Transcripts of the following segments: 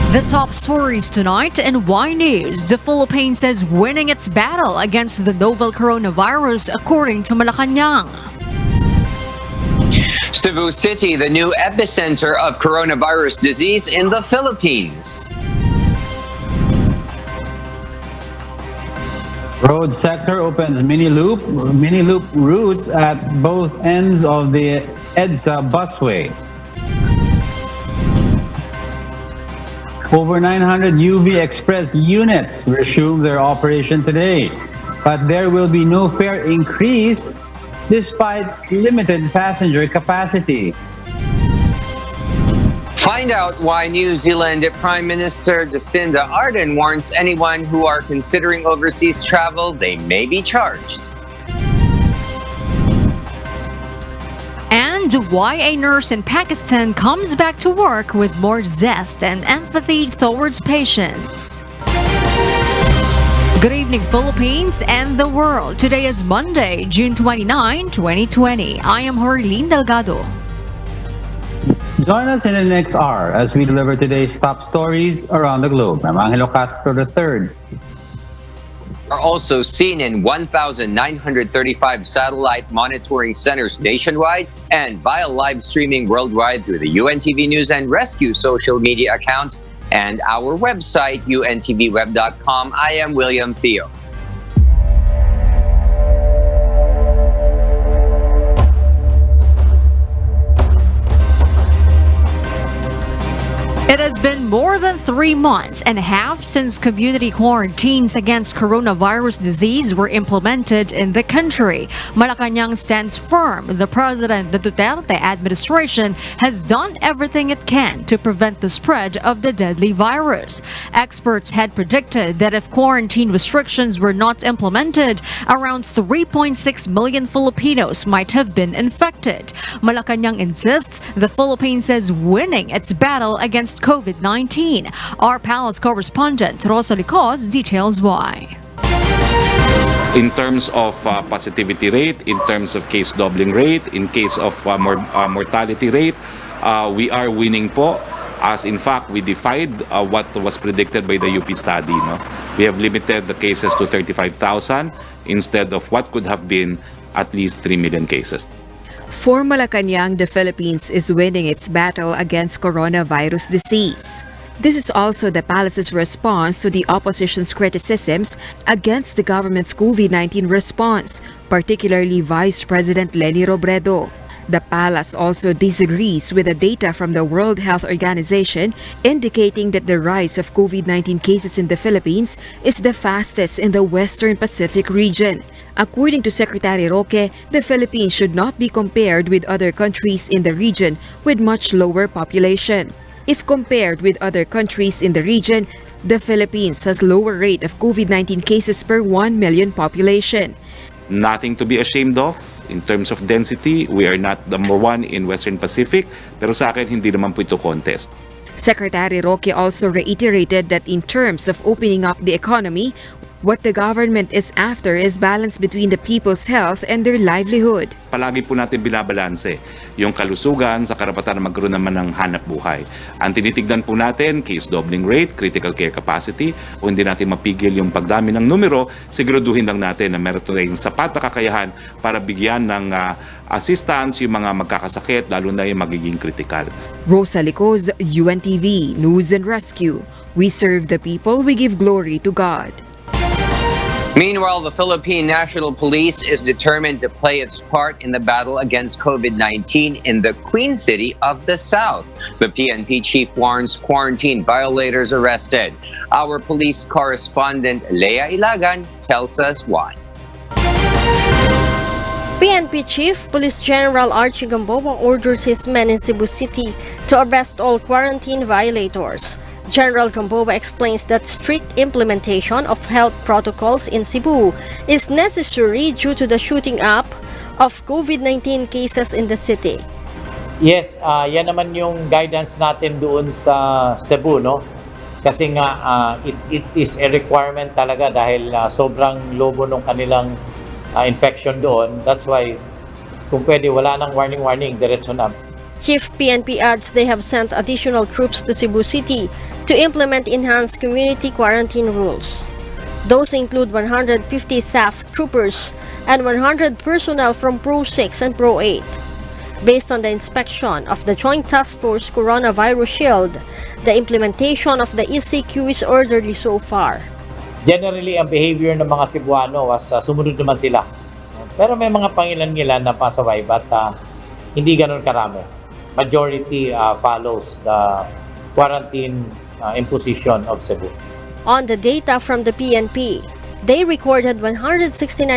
The top stories tonight in Y News. The Philippines is winning its battle against the novel coronavirus according to Malacanang. Cebu City, the new epicenter of coronavirus disease in the Philippines. Road sector opens mini loop routes at both ends of the EDSA busway. Over 900 UV Express units resume their operation today, but there will be no fare increase despite limited passenger capacity. Find out why New Zealand Prime Minister Jacinda Ardern warns anyone who are considering overseas travel they may be charged. And why a nurse in Pakistan comes back to work with more zest and empathy towards patients. Good evening, Philippines and the world. Today is Monday, June 29, 2020. I am Jorlene Delgado. Join us in the next hour as we deliver today's top stories around the globe. I'm Angelo Castro III. Are also seen in 1,935 satellite monitoring centers nationwide and via live streaming worldwide through the UNTV News and Rescue social media accounts and our website, untvweb.com. I am William Theo. It has been more than 3 months and a half since community quarantines against coronavirus disease were implemented in the country. Malacanang stands firm. The President, the Duterte administration, has done everything it can to prevent the spread of the deadly virus. Experts had predicted that if quarantine restrictions were not implemented, around 3.6 million Filipinos might have been infected. Malacanang insists the Philippines is winning its battle against COVID-19. Our palace correspondent Rosa Licos details why. In terms of positivity rate, in terms of case doubling rate, in case of mortality rate, we are winning po. As in fact, we defied what was predicted by the UP study. No? We have limited the cases to 35,000 instead of what could have been at least 3 million cases. For Malacanang, the Philippines is winning its battle against coronavirus disease. This is also the palace's response to the opposition's criticisms against the government's COVID-19 response, particularly Vice President Leni Robredo. The palace also disagrees with the data from the World Health Organization indicating that the rise of COVID-19 cases in the Philippines is the fastest in the Western Pacific region. According to Secretary Roque, the Philippines should not be compared with other countries in the region with much lower population. If compared with other countries in the region, the Philippines has lower rate of COVID-19 cases per 1 million population. Nothing to be ashamed of. In terms of density, we are not number one in Western Pacific, pero sa akin hindi naman po ito contest. Secretary Roque also reiterated that in terms of opening up the economy, what the government is after is balance between the people's health and their livelihood. Palagi po natin binabalanse yung kalusugan sa karapatan na magkaroon naman ng hanap buhay. Ang tinitignan po natin, case doubling rate, critical care capacity, kung hindi natin mapigil yung pagdami ng numero, siguraduhin lang natin na meron tayong sapat na kakayahan para bigyan ng assistance yung mga magkakasakit, lalo na yung magiging critical. Rosa Licos, UNTV, News and Rescue. We serve the people, we give glory to God. Meanwhile, the Philippine National Police is determined to play its part in the battle against COVID-19 in the Queen City of the South. The PNP chief warns quarantine violators arrested. Our police correspondent Leah Ilagan tells us why. PNP Chief Police General Archie Gamboa orders his men in Cebu City to arrest all quarantine violators. General Gamboa explains that strict implementation of health protocols in Cebu is necessary due to the shooting up of COVID-19 cases in the city. Yes, yan naman yung guidance natin doon sa Cebu, no? Kasi nga it is a requirement talaga dahil sobrang lobo ng kanilang infection doon. That's why kung pwede wala nang warning, diretso na. Chief PNP adds they have sent additional troops to Cebu City to implement enhanced community quarantine rules. Those include 150 staff troopers and 100 personnel from Pro 6 and Pro 8. Based on the inspection of the Joint Task Force Coronavirus Shield, the implementation of the Kiwis orderly so far. Generally, ang behavior ng mga Cebuano was sumunod naman sila. Pero may mga pangilan-ngilan na pasaway but hindi ganun karami. Majority follows the quarantine imposition of Cebu. On the data from the PNP, they recorded 169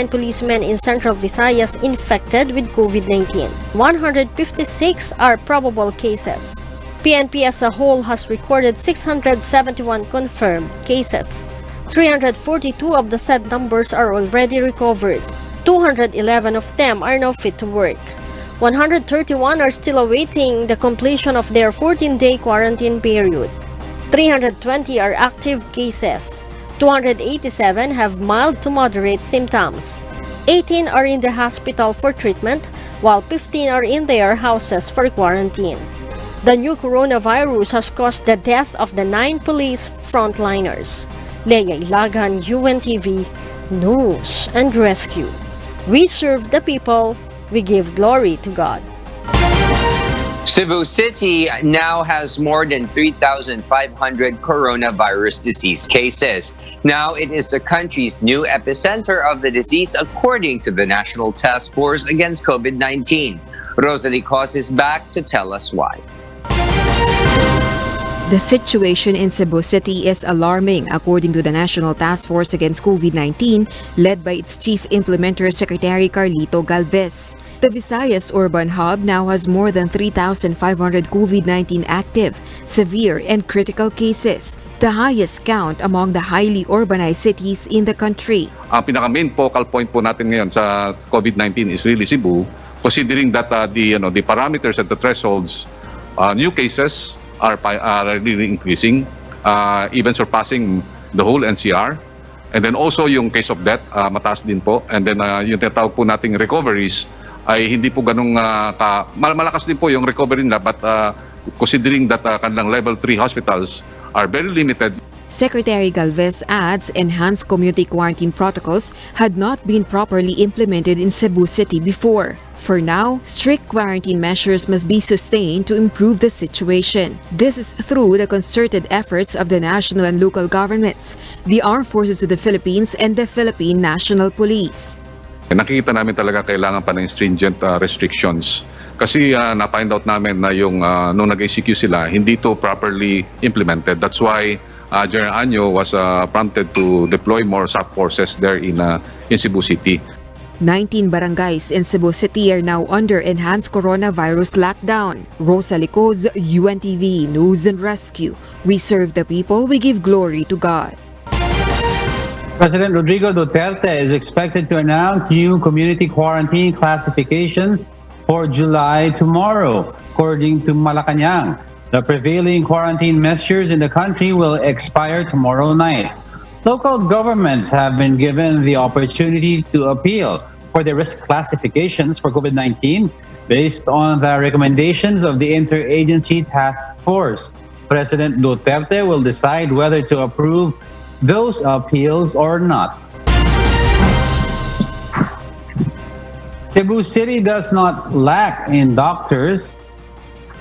policemen in Central Visayas infected with COVID-19. 156 are probable cases. PNP as a whole has recorded 671 confirmed cases. 342 of the said numbers are already recovered. 211 of them are now fit to work. 131 are still awaiting the completion of their 14-day quarantine period. 320 are active cases. 287 have mild to moderate symptoms. 18 are in the hospital for treatment, while 15 are in their houses for quarantine. The new coronavirus has caused the death of the 9 police frontliners. Leia Ilagan, UNTV, News and Rescue. We serve the people, we give glory to God. Cebu City now has more than 3,500 coronavirus disease cases. Now it is the country's new epicenter of the disease according to the National Task Force against COVID-19. Rosalie Cos is back to tell us why. The situation in Cebu City is alarming, according to the National Task Force Against COVID-19, led by its Chief Implementer Secretary Carlito Galvez. The Visayas urban hub now has more than 3,500 COVID-19 active, severe, and critical cases, the highest count among the highly urbanized cities in the country. Ang pinaka-main focal point po natin ngayon sa COVID-19 is really Cebu, considering that the parameters at the thresholds, new cases are really increasing, even surpassing the whole NCR. And then also yung case of death, mataas din po. And then yung tinatawag po nating recoveries ay hindi po ganung malakas din po yung recovery nila, but considering that kanilang level 3 hospitals are very limited. Secretary Galvez adds enhanced community quarantine protocols had not been properly implemented in Cebu City before. For now, strict quarantine measures must be sustained to improve the situation. This is through the concerted efforts of the national and local governments, the Armed Forces of the Philippines, and the Philippine National Police. Nakikita namin talaga kailangan pa ng stringent restrictions. Kasi na-find out namin na yung nung nag-ECQ sila, hindi to properly implemented. That's why General Anyo was prompted to deploy more SAP forces there in Cebu City. 19 barangays in Cebu City are now under enhanced coronavirus lockdown. Rosalie Cos, UNTV News and Rescue. We serve the people, we give glory to God. President Rodrigo Duterte is expected to announce new community quarantine classifications for July tomorrow, according to Malacanang. The prevailing quarantine measures in the country will expire tomorrow night. Local governments have been given the opportunity to appeal for the risk classifications for COVID-19 based on the recommendations of the Interagency Task Force. President Duterte will decide whether to approve those appeals or not. Cebu City does not lack in doctors,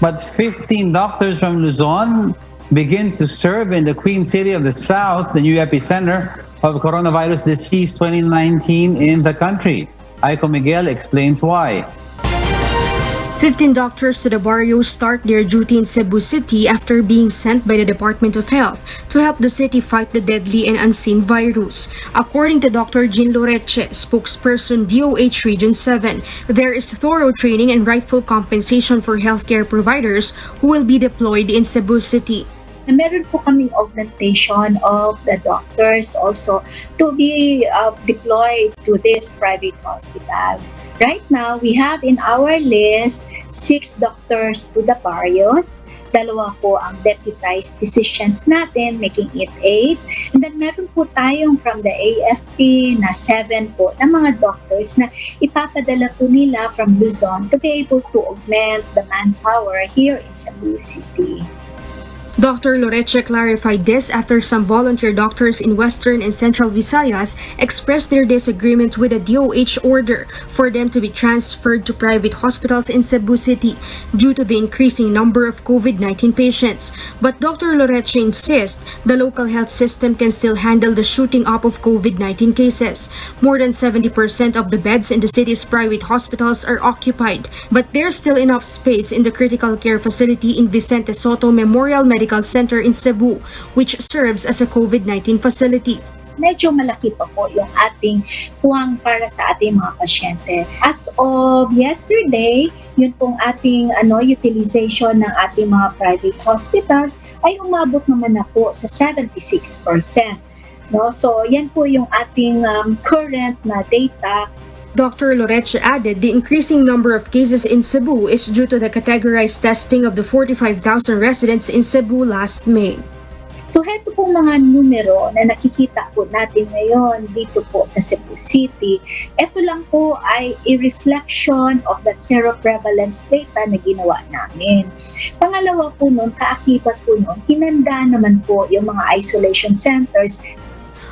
but 15 doctors from Luzon begin to serve in the Queen City of the South, the new epicenter of coronavirus disease 2019 in the country. Aiko Miguel explains why. 15 doctors to the barrio start their duty in Cebu City after being sent by the Department of Health to help the city fight the deadly and unseen virus. According to Dr. Jean Loreche, spokesperson DOH Region 7, there is thorough training and rightful compensation for healthcare providers who will be deployed in Cebu City. Na meron po kaming augmentation of the doctors also to be deployed to these private hospitals. Right now, we have in our list 6 doctors to the barrios. 2 po ang deputized physicians natin, making it 8. And then meron po tayong from the AFP na 7 po na mga doctors na ipapadala po nila from Luzon to be able to augment the manpower here in Cebu City. Dr. Loreche clarified this after some volunteer doctors in Western and Central Visayas expressed their disagreement with a DOH order for them to be transferred to private hospitals in Cebu City due to the increasing number of COVID-19 patients. But Dr. Loreche insists the local health system can still handle the shooting up of COVID-19 cases. More than 70% of the beds in the city's private hospitals are occupied, but there's still enough space in the critical care facility in Vicente Soto Memorial Medical Center in Cebu, which serves as a COVID-19 facility. Medyo malaki pa po yung ating puwang para sa ating mga pasyente. As of yesterday, yun pong ating utilization ng ating mga private hospitals ay umabot naman na po sa 76%. No? So yan po yung ating current na data. Dr. Loreche added the increasing number of cases in Cebu is due to the categorized testing of the 45,000 residents in Cebu last May. So heto pong mga numero na nakikita po natin ngayon dito po sa Cebu City. Ito lang po ay a reflection of that seroprevalence data na ginawa namin. Pangalawa po nun, kaakibat po nun, hinanda naman po yung mga isolation centers.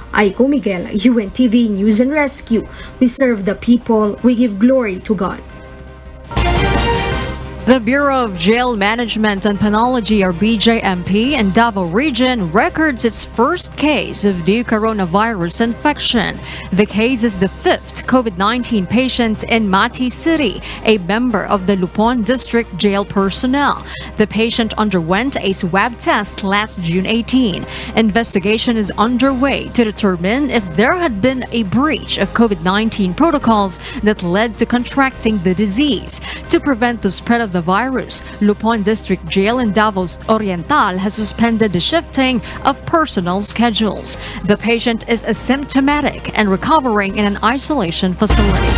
Aiko Miguel, UNTV News and Rescue. We serve the people, we give glory to God. The Bureau of Jail Management and Penology, or BJMP, in Davao Region records its first case of new coronavirus infection. The case is the fifth COVID-19 patient in Mati City, a member of the Lupon District Jail personnel. The patient underwent a swab test last June 18. Investigation is underway to determine if there had been a breach of COVID-19 protocols that led to contracting the disease. To prevent the spread of the virus, Lupon District Jail in Davao Oriental has suspended the shifting of personnel schedules. The patient is asymptomatic and recovering in an isolation facility.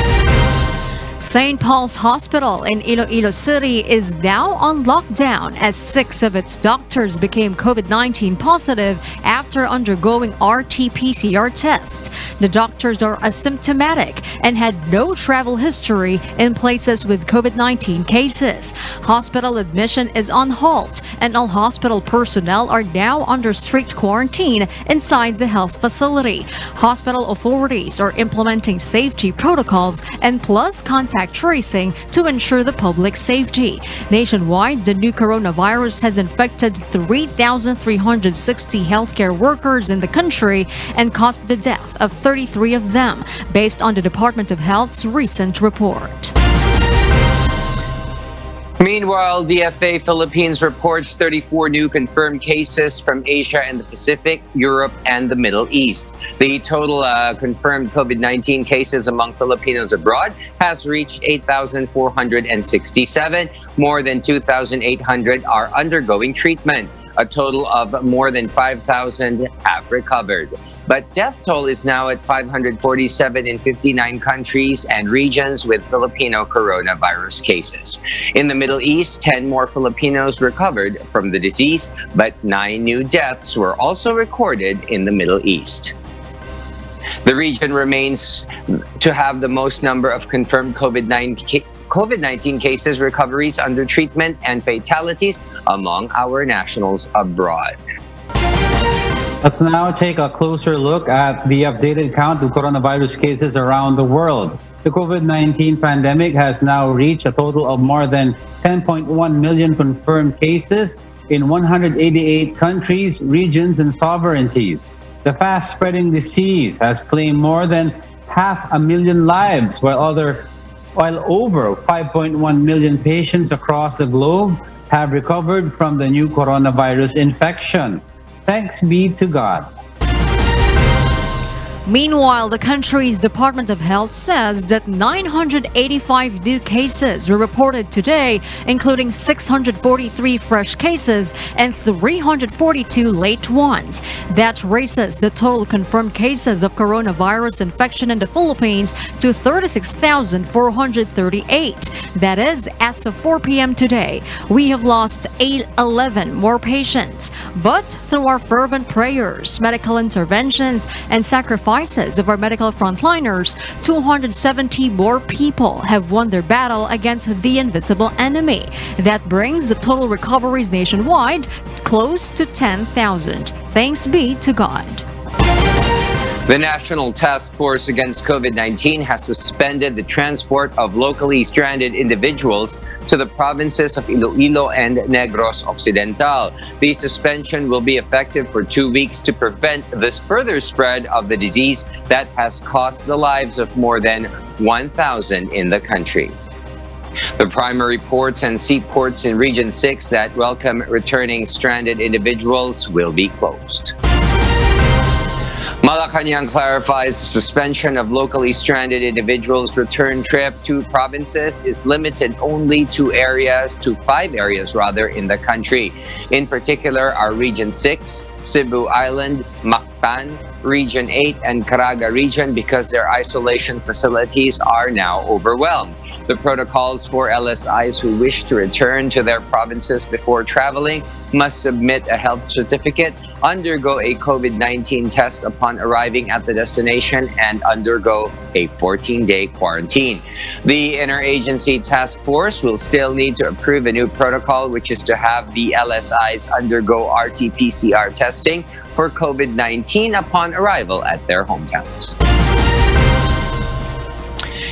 St. Paul's Hospital in Iloilo City is now on lockdown as 6 of its doctors became COVID-19 positive after undergoing RT-PCR tests. The doctors are asymptomatic and had no travel history in places with COVID-19 cases. Hospital admission is on hold, and all hospital personnel are now under strict quarantine inside the health facility. Hospital authorities are implementing safety protocols and plus contact tracing to ensure the public safety. Nationwide, the new coronavirus has infected 3,360 healthcare workers in the country and caused the death of 33 of them, based on the Department of Health's recent report. Meanwhile, DFA Philippines reports 34 new confirmed cases from Asia and the Pacific, Europe, and the Middle East. The total confirmed COVID-19 cases among Filipinos abroad has reached 8,467. More than 2,800 are undergoing treatment. A total of more than 5,000 have recovered. But death toll is now at 547 in 59 countries and regions with Filipino coronavirus cases. In the Middle East, 10 more Filipinos recovered from the disease, but 9 new deaths were also recorded in the Middle East. The region remains to have the most number of confirmed COVID-19 cases, recoveries under treatment, and fatalities among our nationals abroad. Let's now take a closer look at the updated count of coronavirus cases around the world. The COVID-19 pandemic has now reached a total of more than 10.1 million confirmed cases in 188 countries, regions, and sovereignties. The fast-spreading disease has claimed more than 500,000 lives, while over 5.1 million patients across the globe have recovered from the new coronavirus infection. Thanks be to God. Meanwhile, the country's Department of Health says that 985 new cases were reported today, including 643 fresh cases and 342 late ones. That raises the total confirmed cases of coronavirus infection in the Philippines to 36,438. That is, as of 4 p.m. today, we have lost 11 more patients. But through our fervent prayers, medical interventions, and sacrifices of our medical frontliners, 270 more people have won their battle against the invisible enemy. That brings the total recoveries nationwide close to 10,000. Thanks be to God. The National Task Force Against COVID-19 has suspended the transport of locally stranded individuals to the provinces of Iloilo and Negros Occidental. The suspension will be effective for 2 weeks to prevent the further spread of the disease that has cost the lives of more than 1,000 in the country. The primary ports and seaports in Region 6 that welcome returning stranded individuals will be closed. Malacanang clarifies the suspension of locally stranded individuals' return trip to provinces is limited only to 5 areas in the country. In particular are Region 6, Cebu Island, Mactan, Region 8, and Caraga Region because their isolation facilities are now overwhelmed. The protocols for LSIs who wish to return to their provinces before traveling must submit a health certificate, undergo a COVID-19 test upon arriving at the destination, and undergo a 14-day quarantine. The Interagency Task Force will still need to approve a new protocol, which is to have the LSIs undergo RT-PCR testing for COVID-19 upon arrival at their hometowns.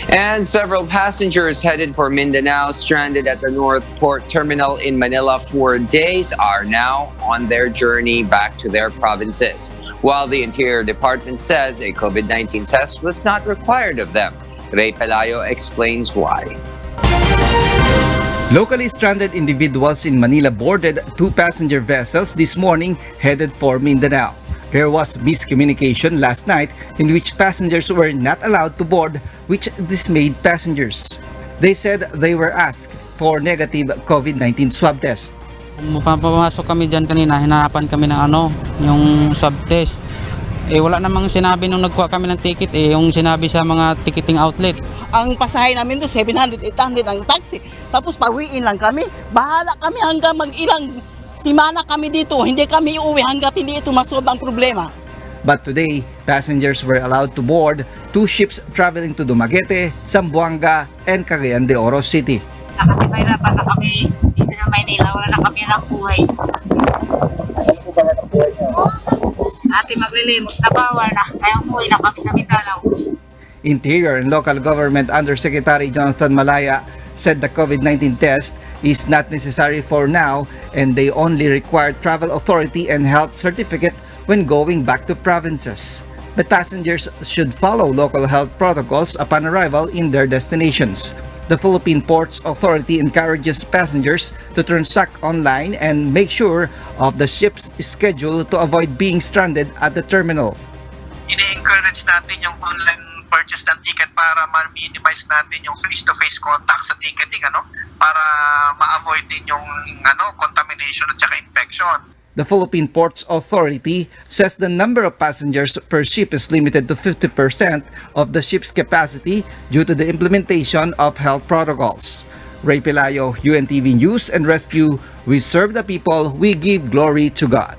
And several passengers headed for Mindanao stranded at the North Port Terminal in Manila for days are now on their journey back to their provinces, while the Interior Department says a COVID-19 test was not required of them. Ray Pelayo explains why. Locally stranded individuals in Manila boarded 2 passenger vessels this morning headed for Mindanao. There was miscommunication last night in which passengers were not allowed to board, which dismayed passengers. They said they were asked for negative COVID-19 swab test. Papasok kami dyan kanina, hinanapan kami ng yung swab test. Wala namang sinabi nung nagkuha kami ng ticket, yung sinabi sa mga ticketing outlet. Ang pasahe namin doon, 700, 800 ang taxi. Tapos pawiin lang kami. Bahala kami hanggang mag-ilang simana kami dito. Hindi kami uuwi hanggat hindi ito masolve ang problema. But today, passengers were allowed to board 2 ships traveling to Dumaguete, Zamboanga, and Cagayan de Oro City. Kasi mahirapan na kami dito sa Maynila. Wala na kami ng buhay. Ano po ba ng buhay niyo? Ate maglilimos na bawal na. Kaya umuwi na kami sa Mindanao. Interior and Local Government Undersecretary Jonathan Malaya said the COVID-19 test is not necessary for now and they only require travel authority and health certificate when going back to provinces. But passengers should follow local health protocols upon arrival in their destinations. The Philippine Ports Authority encourages passengers to transact online and make sure of the ship's schedule to avoid being stranded at the terminal. Ini-encourage natin yung online purchase ng ticket para ma-minimize natin yung face-to-face contact sa ticketing, para ma-avoid din yung contamination at saka infection. The Philippine Ports Authority says the number of passengers per ship is limited to 50% of the ship's capacity due to the implementation of health protocols. Ray Pelayo, UNTV News and Rescue, we serve the people, we give glory to God.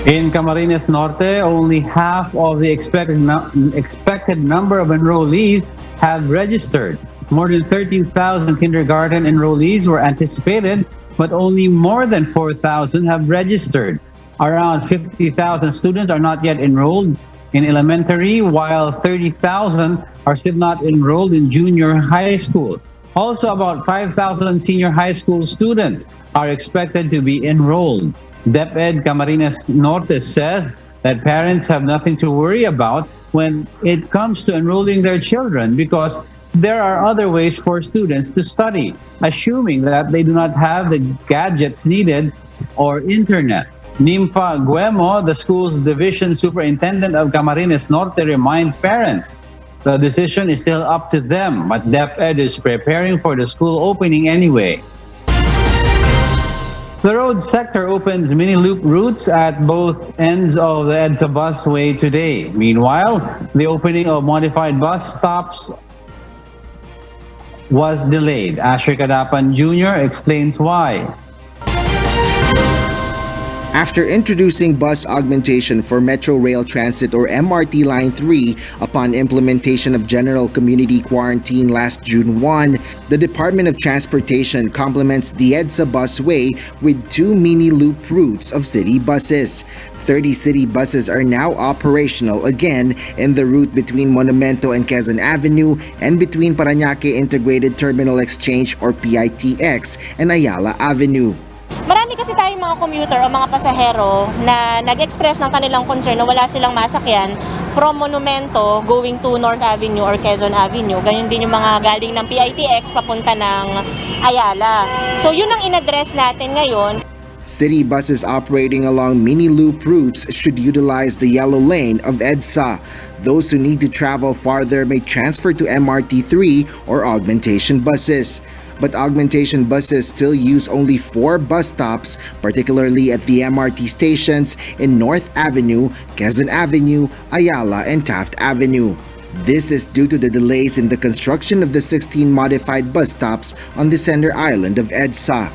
In Camarines Norte, only half of the expected number of enrollees have registered. More than 13,000 kindergarten enrollees were anticipated, but only more than 4,000 have registered. Around 50,000 students are not yet enrolled in elementary, while 30,000 are still not enrolled in junior high school. Also, about 5,000 senior high school students are expected to be enrolled. DepEd Camarines Norte says that parents have nothing to worry about when it comes to enrolling their children because there are other ways for students to study, assuming that they do not have the gadgets needed or internet. Nimfa Guemo, the school's division superintendent of Camarines Norte, reminds parents the decision is still up to them, but DepEd is preparing for the school opening anyway. The road sector opens mini-loop routes at both ends of the EDSA busway today. Meanwhile, the opening of modified bus stops was delayed. Asher Kadapan Jr. explains why. After introducing bus augmentation for Metro Rail Transit or MRT Line 3 upon implementation of general community quarantine last June 1, The Department of Transportation complements the EDSA busway with 2 mini loop routes of city buses. 30 city buses are now operational again in the route between Monumento and Quezon Avenue and between Parañaque Integrated Terminal Exchange or PITX and Ayala Avenue. Marami kasi tayong mga commuter o mga pasahero na nag-express ng kanilang concern na wala silang masakyan from Monumento going to North Avenue or Quezon Avenue. Ganyan din yung mga galing ng PITX papunta ng Ayala. So yun ang in-address natin ngayon. City buses operating along mini loop routes should utilize the yellow lane of EDSA. Those who need to travel farther may transfer to MRT3 or augmentation buses. But augmentation buses still use only 4 bus stops, particularly at the MRT stations in North Avenue, Quezon Avenue, Ayala, and Taft Avenue. This is due to the delays in the construction of the 16 modified bus stops on the center island of EDSA.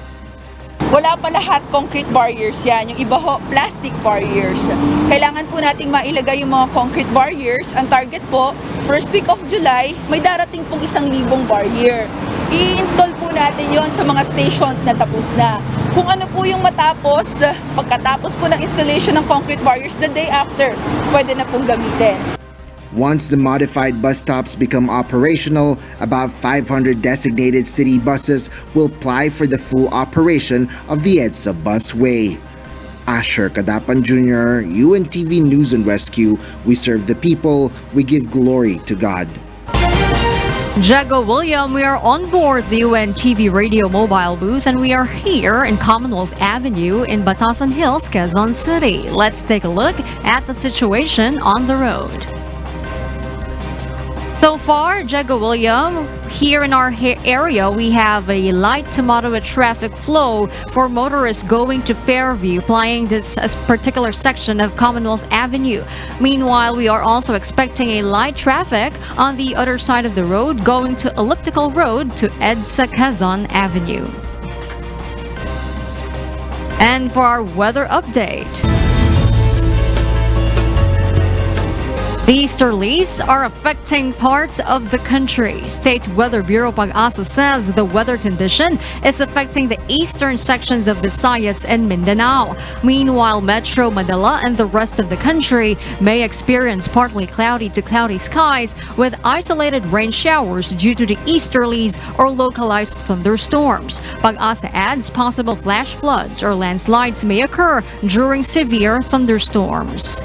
Wala pa lahat concrete barriers yan. Yung iba ho, plastic barriers. Kailangan po nating mailagay yung mga concrete barriers. Ang target po, first week of July, may darating pong 1,000 barrier. I-install po natin yon sa mga stations na tapos na. Kung ano po yung matapos, pagkatapos po ng installation ng concrete barriers, the day after, pwede na pong gamitin. Once the modified bus stops become operational, about 500 designated city buses will apply for the full operation of the EDSA busway. Asher Kadapan Jr., UNTV News and Rescue. We serve the people, we give glory to God. Jago William, we are on board the UNTV radio mobile booth and we are here in Commonwealth Avenue in Batasan Hills, Quezon City. Let's take a look at the situation on the road. So far, Jago William, here in our area, we have a light to moderate traffic flow for motorists going to Fairview, plying this particular section of Commonwealth Avenue. Meanwhile, we are also expecting a light traffic on the other side of the road going to Elliptical Road to EDSA Quezon Avenue. And for our weather update. The easterlies are affecting parts of the country. State Weather Bureau Pag-asa says the weather condition is affecting the eastern sections of Visayas and Mindanao. Meanwhile, Metro Manila and the rest of the country may experience partly cloudy to cloudy skies with isolated rain showers due to the easterlies or localized thunderstorms. Pag-asa adds possible flash floods or landslides may occur during severe thunderstorms.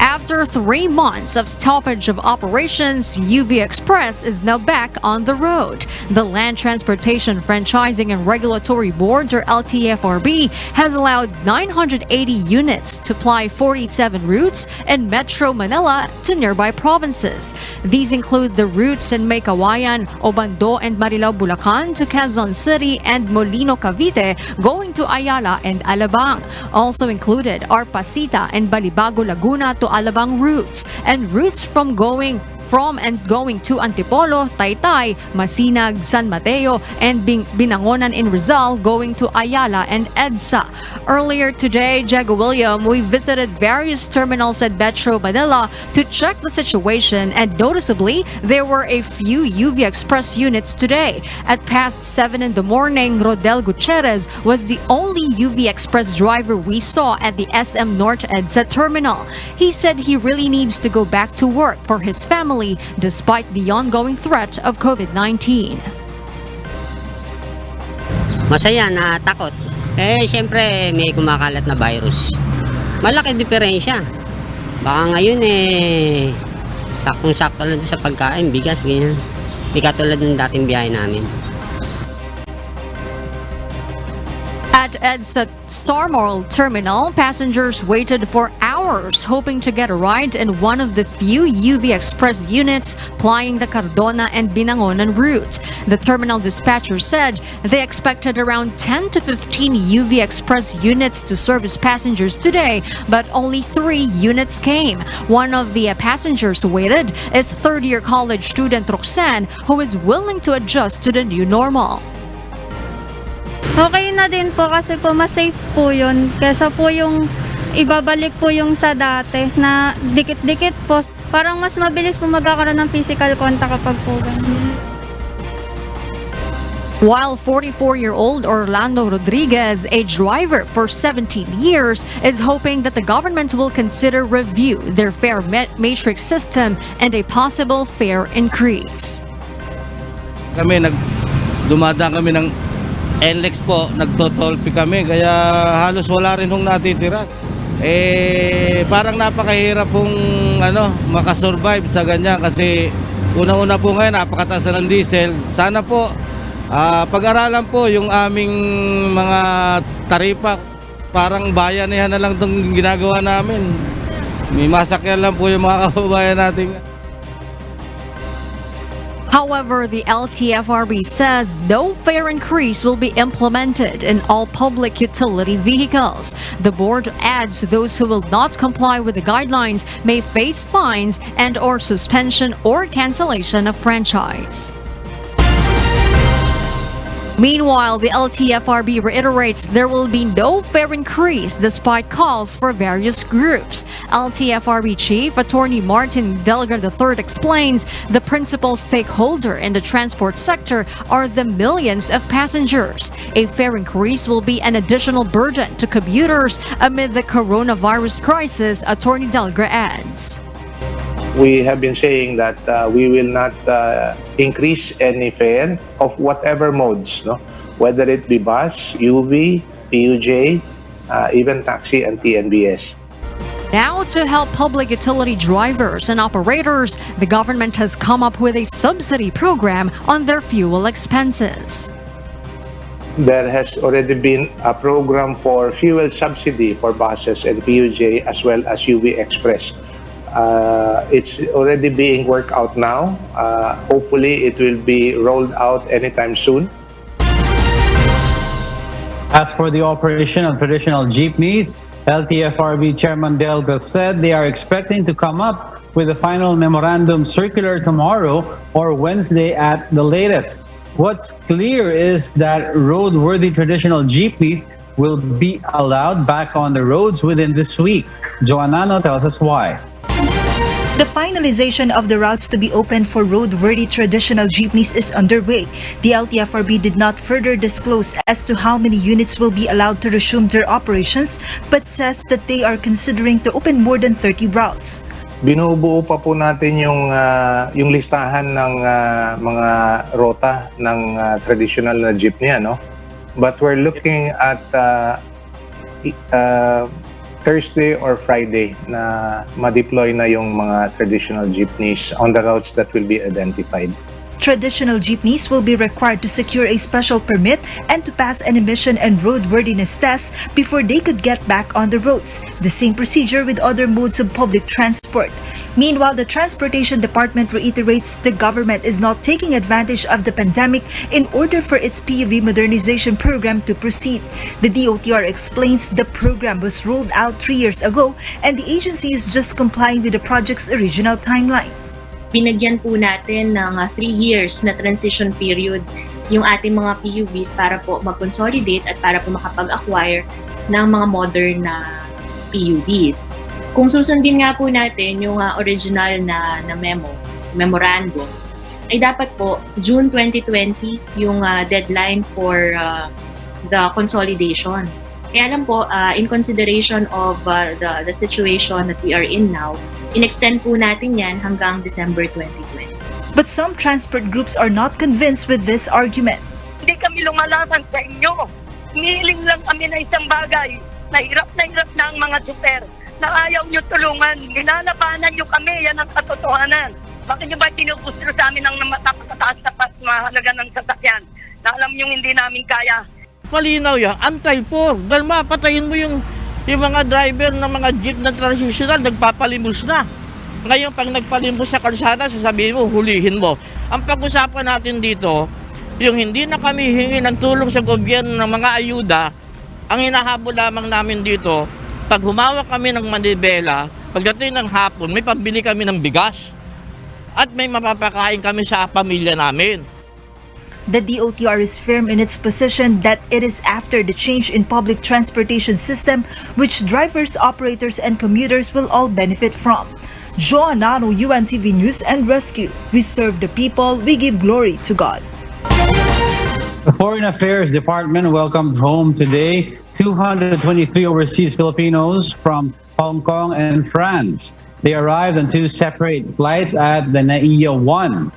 After 3 months of stoppage of operations, UV Express is now back on the road. The Land Transportation Franchising and Regulatory Board, or LTFRB, has allowed 980 units to ply 47 routes in Metro Manila to nearby provinces. These include the routes in Maykawayan, Obando, and Marilao, Bulacan to Quezon City and Molino, Cavite, going to Ayala and Alabang. Also included are Pasita and Balibago, Laguna to Alabang routes, and routes from and going to Antipolo, Taytay, Masinag, San Mateo, and Binangonan in Rizal going to Ayala and EDSA. Earlier today, Jago William, we visited various terminals at Metro Manila to check the situation, and noticeably, there were a few UV Express units today. At past 7 in the morning, Rodel Gutierrez was the only UV Express driver we saw at the SM North EDSA terminal. He said he really needs to go back to work for his family despite the ongoing threat of COVID-19. Masaya na takot. Siyempre may kumakalat na virus. Malaki diferensya. Baka ngayon saktong-sakto lang sa pagkain, bigas, ganyan. Di katulad ng dating biyahe namin. At EDSA Starmall Terminal, passengers waited for hours hoping to get a ride in one of the few UV Express units plying the Cardona and Binangonan route. The terminal dispatcher said they expected around 10 to 15 UV Express units to service passengers today, but only 3 units came. One of the passengers who waited is third-year college student Roxanne, who is willing to adjust to the new normal. Okay na din po kasi po mas safe po yun kesa po yung ibabalik po yung sa dati na dikit-dikit po Parang mas mabilis po magkakaroon ng physical contact kapag po ganun. While 44-year-old Orlando Rodriguez, a driver for 17 years, is hoping that the government will consider review their fare matrix system and a possible fare increase. Dumadaan kami ng NLEX po, nagtotolpi kami, kaya halos wala rin hong natitira. Parang napakahirap pong makasurvive sa ganyan kasi una-una po ngayon napakataas ng diesel. Sana po pag-aralan po yung aming mga taripa. Parang bayanihan na lang itong ginagawa namin. May masakyan lang po yung mga kababayan natin. However, the LTFRB says no fare increase will be implemented in all public utility vehicles. The board adds those who will not comply with the guidelines may face fines and/or suspension or cancellation of franchise. Meanwhile, the LTFRB reiterates there will be no fare increase despite calls for various groups. LTFRB Chief Attorney Martin Delgar III explains the principal stakeholder in the transport sector are the millions of passengers. A fare increase will be an additional burden to commuters amid the coronavirus crisis, Attorney Delgar adds. We have been saying that we will not increase any fare of whatever modes, whether it be bus, UV, PUJ, even taxi and TNBS. Now, to help public utility drivers and operators, the government has come up with a subsidy program on their fuel expenses. There has already been a program for fuel subsidy for buses and PUJ as well as UV Express. It's already being worked out now. Hopefully, it will be rolled out anytime soon. As for the operation of traditional jeepneys, LTFRB Chairman Delga said they are expecting to come up with a final memorandum circular tomorrow or Wednesday at the latest. What's clear is that roadworthy traditional jeepneys will be allowed back on the roads within this week. Joanano tells us why. The finalization of the routes to be open for roadworthy traditional jeepneys is underway. The LTFRB did not further disclose as to how many units will be allowed to resume their operations, but says that they are considering to open more than 30 routes. Binubuo pa po natin yung listahan ng mga rota ng traditional na jeepney, But we're looking at Thursday or Friday na ma-deploy na yung mga traditional jeepneys on the routes that will be identified. Traditional jeepneys will be required to secure a special permit and to pass an emission and roadworthiness test before they could get back on the roads. The same procedure with other modes of public transport. Meanwhile, the Transportation Department reiterates the government is not taking advantage of the pandemic in order for its PUV modernization program to proceed. The DOTR explains the program was rolled out 3 years ago and the agency is just complying with the project's original timeline. Binagyan po natin ng 3 years na transition period yung ating mga PUVs para po mag-consolidate at para po makapag-acquire ng mga modern na PUVs. Kung susundin nga po natin yung original na memorandum, ay dapat po June 2020 yung deadline for the consolidation. Kaya lang po, in consideration of the situation that we are in now, in-extend po natin yan hanggang December 2020. But some transport groups are not convinced with this argument. Hindi kami lumalaban sa inyo. Hinihiling lang kami na isang bagay. Nahirap na ang mga super. Na ayaw nyo tulungan. Nilalabanan nyo kami. Yan ang katotohanan. Bakit nyo ba tinupustro sa amin ng matapataas na mahalaga ng sasakyan? Na alam nyo hindi namin kaya. Malinaw yan. Anti-poor. Dahil mapatayin mo yung mga driver ng mga jeep na transitional, nagpapalimos na. Ngayon, pag nagpalimos sa kalsada, sasabihin mo, hulihin mo. Ang pag-usapan natin dito, yung hindi na kami hingi ng tulong sa gobyerno ng mga ayuda, ang hinahabol lamang namin dito, pag humawak kami ng manibela, pagdating ng hapon, may pambili kami ng bigas at may mapapakain kami sa pamilya namin. The DOTR is firm in its position that it is after the change in public transportation system which drivers, operators, and commuters will all benefit from. Joanano, UNTV News and Rescue. We serve the people, we give glory to God. The Foreign Affairs Department welcomed home today 223 overseas Filipinos from Hong Kong and France. They arrived on two separate flights at the NAIA 1.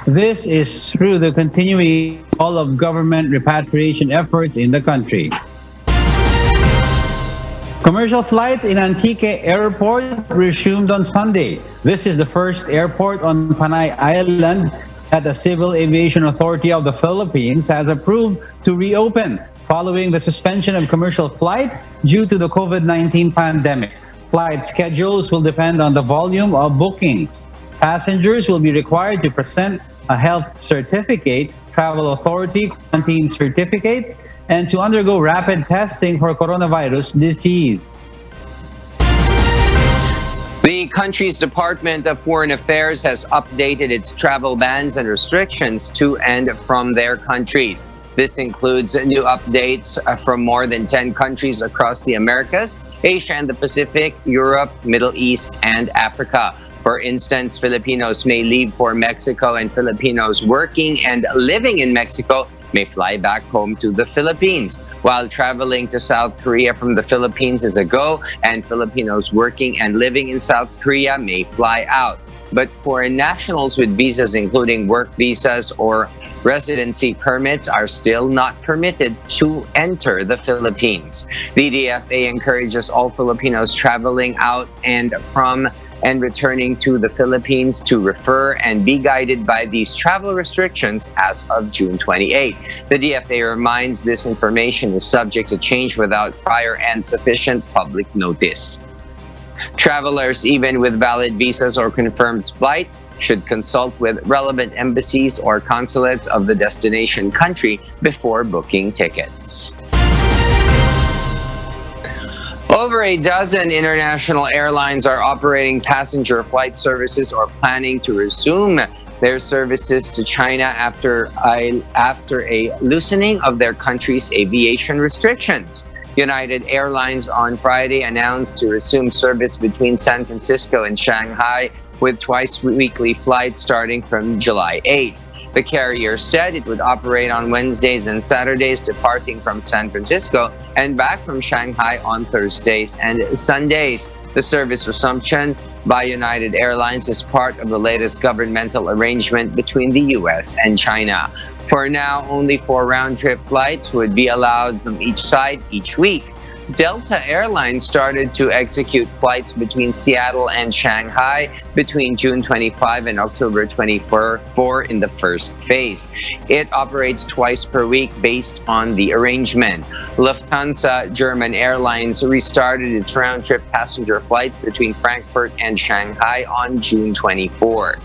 This is through the continuing all of government repatriation efforts in the country. Commercial flights in Antique Airport resumed on Sunday. This is the first airport on Panay Island that the Civil Aviation Authority of the Philippines has approved to reopen following the suspension of commercial flights due to the COVID-19 pandemic. Flight schedules will depend on the volume of bookings. Passengers will be required to present a health certificate, travel authority quarantine certificate, and to undergo rapid testing for coronavirus disease. The country's Department of Foreign Affairs has updated its travel bans and restrictions to and from their countries. This includes new updates from more than 10 countries across the Americas, Asia and the Pacific, Europe, Middle East, and Africa. For instance, Filipinos may leave for Mexico, and Filipinos working and living in Mexico may fly back home to the Philippines, while traveling to South Korea from the Philippines is a go, and Filipinos working and living in South Korea may fly out. But foreign nationals with visas, including work visas or residency permits, are still not permitted to enter the Philippines. The DFA encourages all Filipinos traveling out and from and returning to the Philippines to refer and be guided by these travel restrictions as of June 28. The DFA reminds this information is subject to change without prior and sufficient public notice. Travelers, even with valid visas or confirmed flights, should consult with relevant embassies or consulates of the destination country before booking tickets. Over a dozen international airlines are operating passenger flight services or planning to resume their services to China after a loosening of their country's aviation restrictions. United Airlines on Friday announced to resume service between San Francisco and Shanghai with twice-weekly flights starting from July 8. The carrier said it would operate on Wednesdays and Saturdays, departing from San Francisco and back from Shanghai on Thursdays and Sundays. The service resumption by United Airlines is part of the latest governmental arrangement between the U.S. and China. For now, only 4 round-trip flights would be allowed from each side each week. Delta Airlines started to execute flights between Seattle and Shanghai between June 25 and October 24 in the first phase. It operates twice per week based on the arrangement. Lufthansa German Airlines restarted its round-trip passenger flights between Frankfurt and Shanghai on June 24.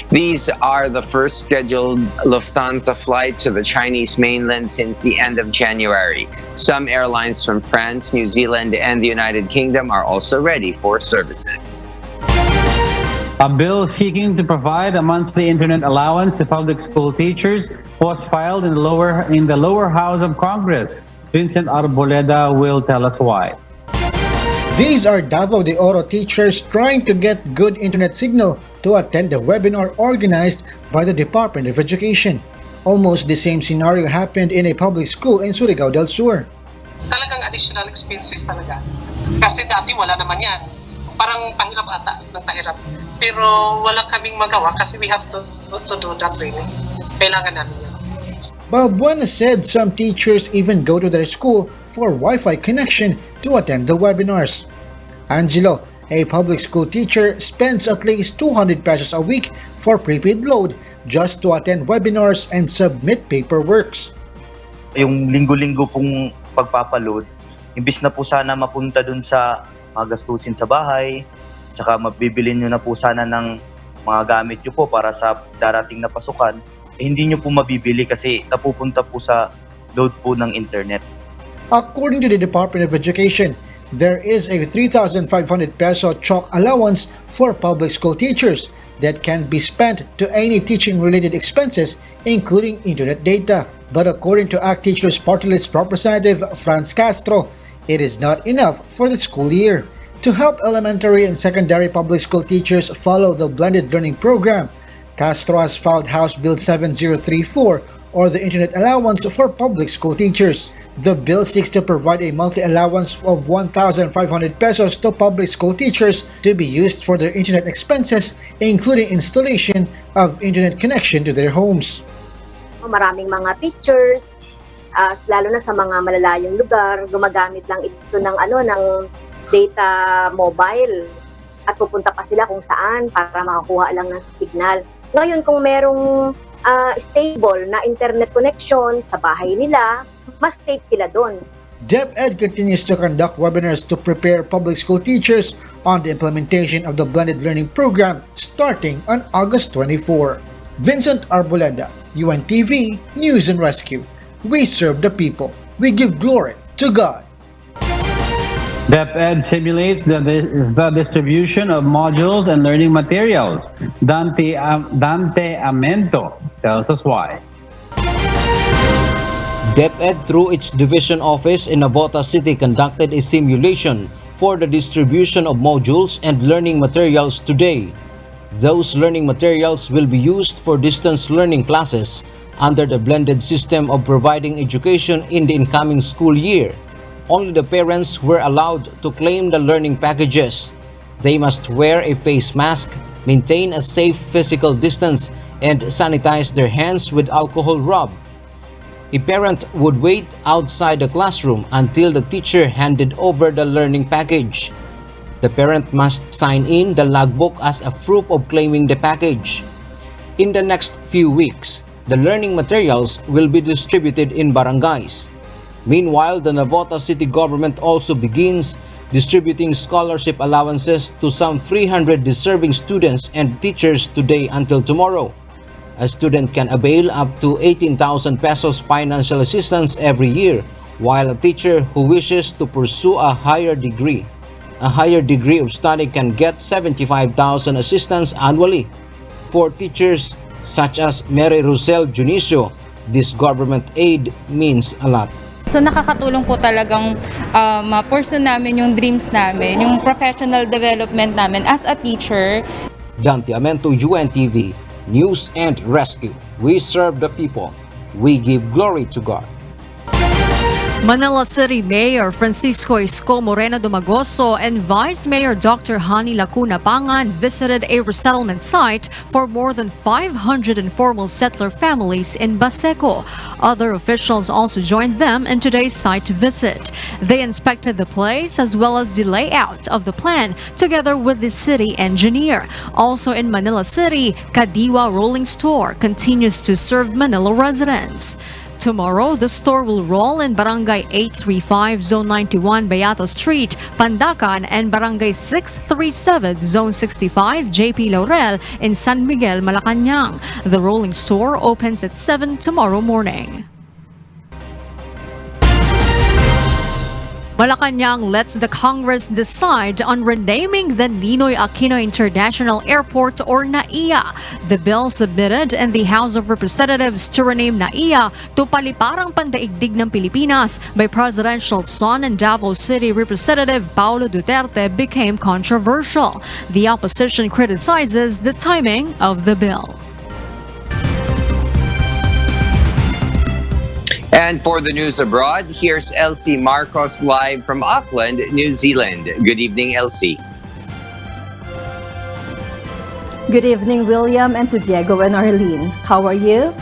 These are the first scheduled Lufthansa flight to the Chinese mainland since the end of January. Some airlines from France, New Zealand, and the United Kingdom are also ready for services. A bill seeking to provide a monthly internet allowance to public school teachers was filed in the lower house of Congress. Vincent Arboleda will tell us why. These are Davao de Oro teachers trying to get good internet signal to attend the webinar organized by the Department of Education. Almost the same scenario happened in a public school in Surigao del Sur. Talagang additional expenses talaga. Kasi dati wala naman yan. Parang pahirap ata ng pahirap. Pero wala kaming magawa kasi we have to do that training. Kailangan namin yan. Balbuena said some teachers even go to their school for Wi-Fi connection to attend the webinars. Angelo, a public school teacher, spends at least 200 pesos a week for prepaid load just to attend webinars and submit paperworks. Yung linggo-linggo pong pagpapaload, imbis na po sana mapunta dun sa mga gastusin sa bahay, tsaka mabibilin nyo na po sana ng mga gamit nyo po para sa darating na pasukan, hindi nyo po mabibili kasi napupunta po sa load po ng internet. According to the Department of Education, there is a 3,500 peso chalk allowance for public school teachers that can be spent to any teaching-related expenses, including internet data. But according to ACT Teachers Party List Representative Franz Castro, it is not enough for the school year. to help elementary and secondary public school teachers follow the blended learning program. Castro has filed House Bill 7034, or the Internet Allowance for public school teachers. The bill seeks to provide a monthly allowance of 1,500 pesos to public school teachers to be used for their internet expenses, including installation of internet connection to their homes. Maraming mga teachers, lalo na sa mga malalayong lugar, gumagamit lang ito ng data mobile at pupunta pa sila kung saan para makakuha lang ng signal. Ngayon kung merong stable na internet connection sa bahay nila, mas safe sila doon. DepEd continues to conduct webinars to prepare public school teachers on the implementation of the blended learning program starting on August 24. Vincent Arboleda, UNTV News and Rescue. We serve the people. We give glory to God. DepEd simulates the distribution of modules and learning materials. Dante Amento tells us why. DepEd, through its division office in Davao City, conducted a simulation for the distribution of modules and learning materials today. Those learning materials will be used for distance learning classes under the blended system of providing education in the incoming school year. Only the parents were allowed to claim the learning packages. They must wear a face mask, maintain a safe physical distance, and sanitize their hands with alcohol rub. A parent would wait outside the classroom until the teacher handed over the learning package. The parent must sign in the logbook as a proof of claiming the package. In the next few weeks, the learning materials will be distributed in barangays. Meanwhile, the Davao City government also begins distributing scholarship allowances to some 300 deserving students and teachers today until tomorrow. A student can avail up to 18,000 pesos financial assistance every year, while a teacher who wishes to pursue a higher degree of study can get 75,000 assistance annually. For teachers such as Mary Rosel Junicio, this government aid means a lot. So nakakatulong po talagang ma-pursue namin yung dreams namin, yung professional development namin as a teacher. Dante Amento, UNTV News and Rescue. We serve the people. We give glory to God. Manila City Mayor Francisco Isko Moreno Dumagoso and Vice Mayor Dr. Hani Lacuna Pangan visited a resettlement site for more than 500 informal settler families in Baseco. Other officials also joined them in today's site visit. They inspected the place as well as the layout of the plan together with the city engineer. Also in Manila City, Kadiwa Rolling Store continues to serve Manila residents. Tomorrow, the store will roll in Barangay 835, Zone 91, Beato Street, Pandacan, and Barangay 637, Zone 65, JP Laurel in San Miguel, Malacanang. The rolling store opens at 7 tomorrow morning. Malacanang lets the Congress decide on renaming the Ninoy Aquino International Airport or NAIA. The bill submitted in the House of Representatives to rename NAIA to Paliparang Pandaigdig ng Pilipinas by presidential son and Davao City Representative Paulo Duterte became controversial. The opposition criticizes the timing of the bill. And for the news abroad, here's Elsie Marcos live from Auckland, New Zealand. Good evening, Elsie. Good evening, William, and to Diego and Arlene. How are you?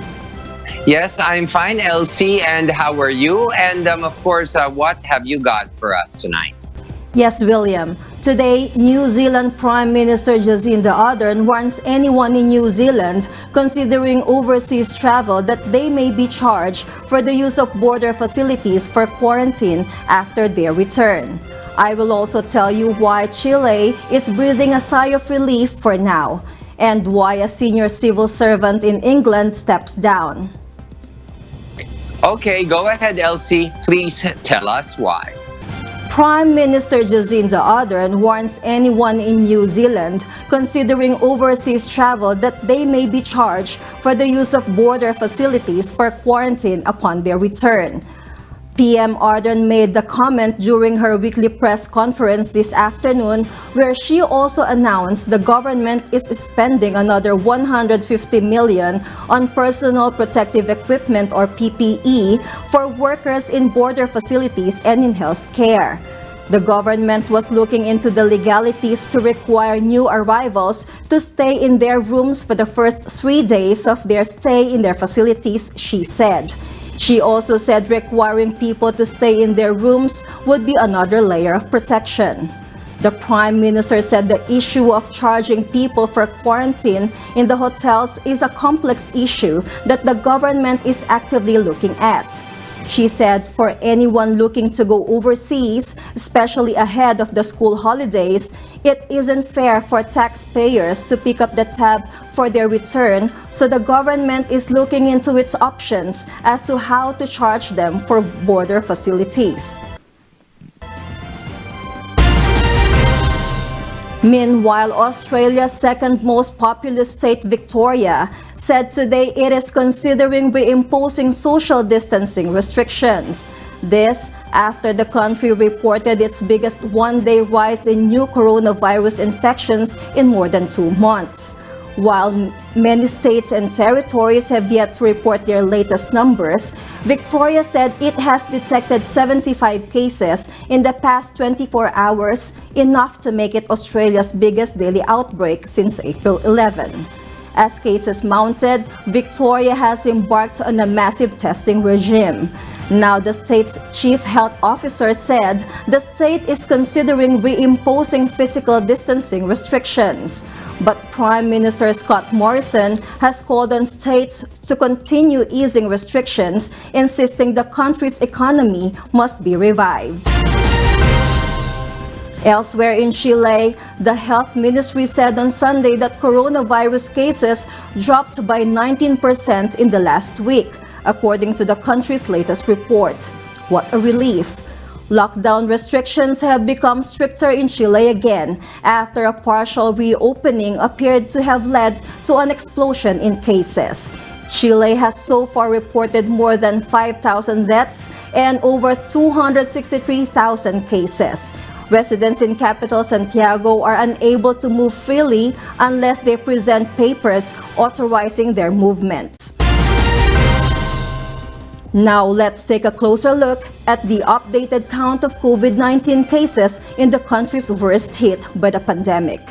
Yes, I'm fine, Elsie. And how are you? And of course, what have you got for us tonight? Yes, William. Today, New Zealand Prime Minister Jacinda Ardern warns anyone in New Zealand considering overseas travel that they may be charged for the use of border facilities for quarantine after their return. I will also tell you why Chile is breathing a sigh of relief for now, and why a senior civil servant in England steps down. Okay, go ahead, Elsie. Please tell us why. Prime Minister Jacinda Ardern warns anyone in New Zealand considering overseas travel that they may be charged for the use of border facilities for quarantine upon their return. PM Ardern made the comment during her weekly press conference this afternoon, where she also announced the government is spending another 150 million on personal protective equipment or PPE for workers in border facilities and in health care. The government was looking into the legalities to require new arrivals to stay in their rooms for the first 3 days of their stay in their facilities, she said. She also said requiring people to stay in their rooms would be another layer of protection. The Prime Minister said the issue of charging people for quarantine in the hotels is a complex issue that the government is actively looking at. She said for anyone looking to go overseas, especially ahead of the school holidays, it isn't fair for taxpayers to pick up the tab for their return, so the government is looking into its options as to how to charge them for border facilities. Meanwhile, Australia's second most populous state, Victoria, said today it is considering reimposing social distancing restrictions. This after the country reported its biggest one-day rise in new coronavirus infections in more than 2 months. While many states and territories have yet to report their latest numbers, Victoria said it has detected 75 cases in the past 24 hours, enough to make it Australia's biggest daily outbreak since April 11. As cases mounted, Victoria has embarked on a massive testing regime. Now, the state's chief health officer said the state is considering reimposing physical distancing restrictions. But Prime Minister Scott Morrison has called on states to continue easing restrictions, insisting the country's economy must be revived. Elsewhere in Chile, the health ministry said on Sunday that coronavirus cases dropped by 19% in the last week, according to the country's latest report. What a relief! Lockdown restrictions have become stricter in Chile again after a partial reopening appeared to have led to an explosion in cases. Chile has so far reported more than 5,000 deaths and over 263,000 cases. Residents in capital Santiago are unable to move freely unless they present papers authorizing their movements. Now let's take a closer look at the updated count of COVID-19 cases in the countries worst hit by the pandemic.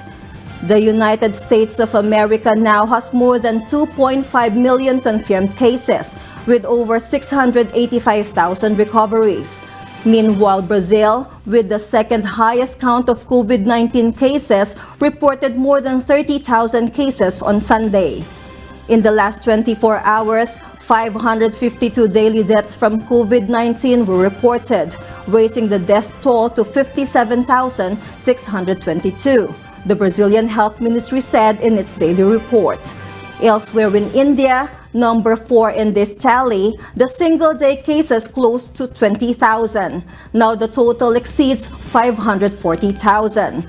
The United States of America now has more than 2.5 million confirmed cases, with over 685,000 recoveries. Meanwhile, Brazil, with the second highest count of COVID-19 cases, reported more than 30,000 cases on Sunday. In the last 24 hours, 552 daily deaths from COVID-19 were reported, raising the death toll to 57,622, the Brazilian Health Ministry said in its daily report. Elsewhere in India, number 4 in this tally, the single-day cases close to 20,000. Now the total exceeds 540,000.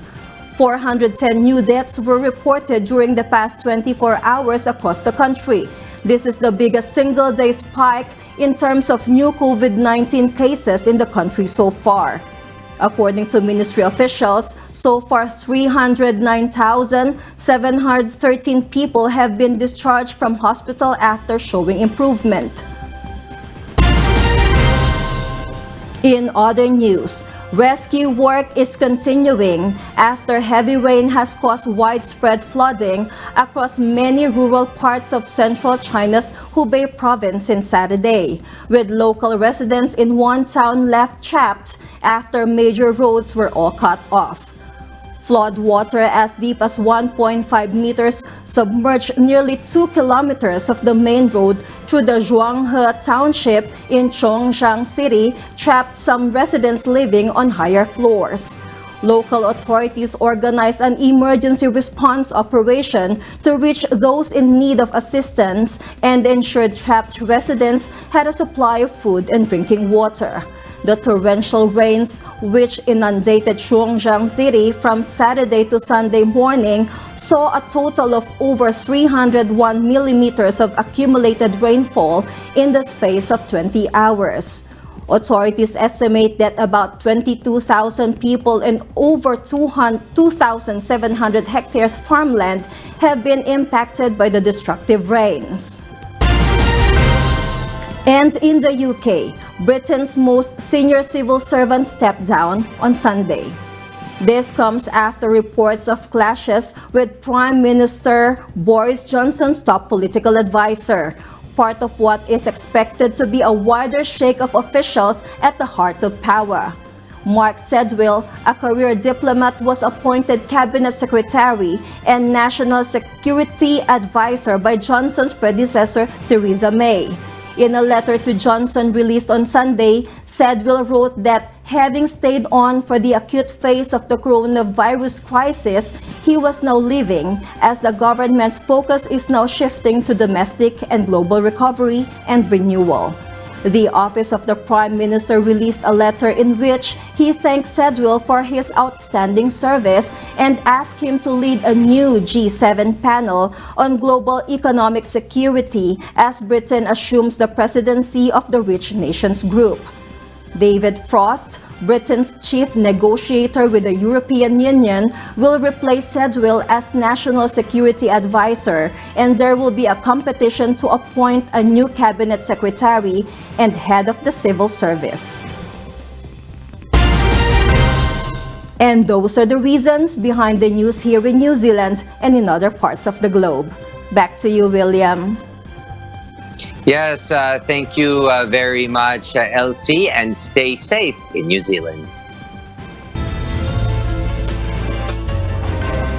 410 new deaths were reported during the past 24 hours across the country. This is the biggest single-day spike in terms of new COVID-19 cases in the country so far. According to ministry officials, so far 309,713 people have been discharged from hospital after showing improvement. In other news, rescue work is continuing after heavy rain has caused widespread flooding across many rural parts of central China's Hubei province since Saturday, with local residents in one town left trapped after major roads were all cut off. Flood water as deep as 1.5 meters submerged nearly 2 kilometers of the main road through the Zhuanghe township in Zhongzhang City, trapped some residents living on higher floors. Local authorities organized an emergency response operation to reach those in need of assistance and ensured trapped residents had a supply of food and drinking water. The torrential rains, which inundated Zhuangzhang City from Saturday to Sunday morning, saw a total of over 301 millimeters of accumulated rainfall in the space of 20 hours. Authorities estimate that about 22,000 people and over 2,700 hectares farmland have been impacted by the destructive rains. And in the UK, Britain's most senior civil servant stepped down on Sunday. This comes after reports of clashes with Prime Minister Boris Johnson's top political advisor, part of what is expected to be a wider shake of officials at the heart of power. Mark Sedwill, a career diplomat, was appointed cabinet secretary and national security advisor by Johnson's predecessor, Theresa May. In a letter to Johnson released on Sunday, Sedwill wrote that having stayed on for the acute phase of the coronavirus crisis, he was now leaving as the government's focus is now shifting to domestic and global recovery and renewal. The Office of the Prime Minister released a letter in which he thanked Sedwill for his outstanding service and asked him to lead a new G7 panel on global economic security as Britain assumes the presidency of the rich nations group. David Frost, Britain's chief negotiator with the European Union, will replace Sedwill as National Security Advisor, and there will be a competition to appoint a new cabinet secretary and head of the civil service. And those are the reasons behind the news here in New Zealand and in other parts of the globe. Back to you, William. Yes, thank you very much, Elsie, and stay safe in New Zealand.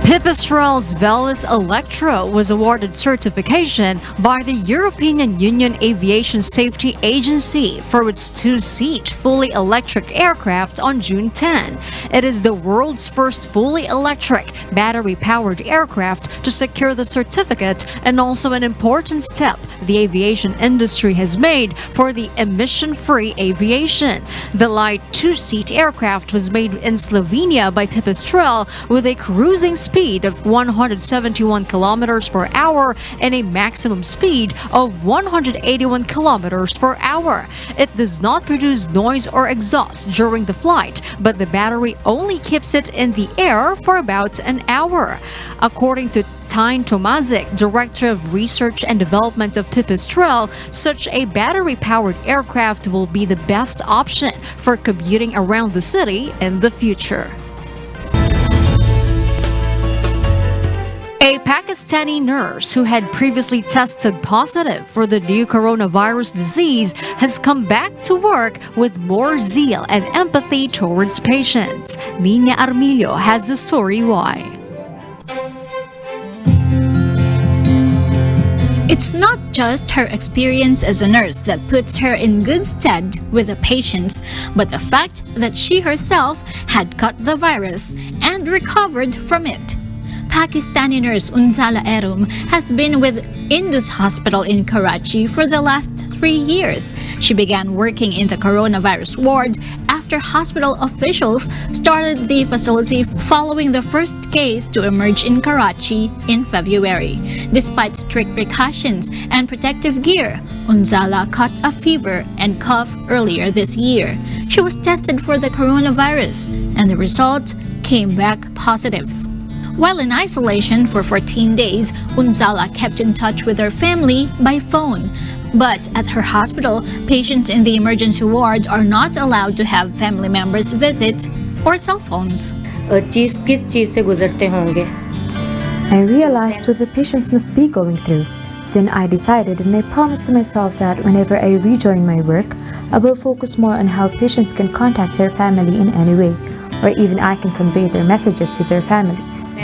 Pipistrel's Velis Electro was awarded certification by the European Union Aviation Safety Agency for its two-seat fully electric aircraft on June 10. It is the world's first fully electric, battery-powered aircraft to secure the certificate and also an important step the aviation industry has made for the emission-free aviation. The light two-seat aircraft was made in Slovenia by Pipistrel with a cruising speed of 171 kilometers per hour and a maximum speed of 181 kilometers per hour. It does not produce noise or exhaust during the flight, but the battery only keeps it in the air for about an hour. According to Tyne Tomazic, Director of Research and Development of Pipistrel, such a battery-powered aircraft will be the best option for commuting around the city in the future. A Pakistani nurse who had previously tested positive for the new coronavirus disease has come back to work with more zeal and empathy towards patients. Nina Armilio has the story why. It's not just her experience as a nurse that puts her in good stead with the patients, but the fact that she herself had caught the virus and recovered from it. Pakistani nurse Unzala Erum has been with Indus Hospital in Karachi for the last 3 years. She began working in the coronavirus ward after hospital officials started the facility following the first case to emerge in Karachi in February. Despite strict precautions and protective gear, Unzala caught a fever and cough earlier this year. She was tested for the coronavirus and the result came back positive. While in isolation for 14 days, Unzala kept in touch with her family by phone. But at her hospital, patients in the emergency ward are not allowed to have family members visit or cell phones. I realized what the patients must be going through. Then I decided and I promised to myself that whenever I rejoin my work, I will focus more on how patients can contact their family in any way, or even I can convey their messages to their families.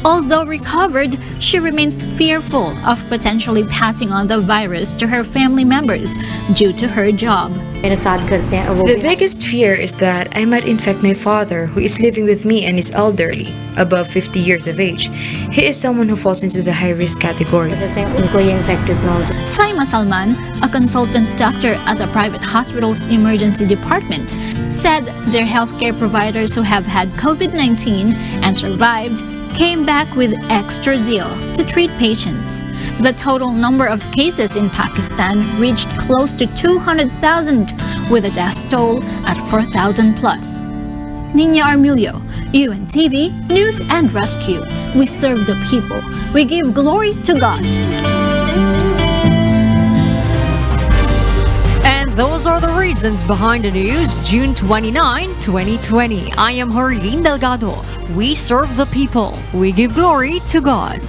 Although recovered, she remains fearful of potentially passing on the virus to her family members due to her job. The biggest fear is that I might infect my father, who is living with me and is elderly, above 50 years of age. He is someone who falls into the high-risk category. Saima Salman, a consultant doctor at the private hospital's emergency department, said their healthcare providers who have had COVID-19 and survived came back with extra zeal to treat patients. The total number of cases in Pakistan reached close to 200,000, with a death toll at 4,000 plus. Nina Armilio, UNTV News and Rescue. We serve the people. We give glory to God. And those are the reasons behind the news, June 29, 2020. I am Harleen Delgado. We serve the people. We give glory to God.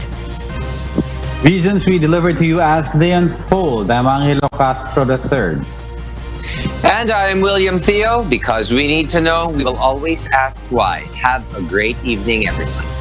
Reasons we deliver to you as they unfold. I'm Angelo Castro III. And I'm William Theo. Because we need to know, we will always ask why. Have a great evening, everyone.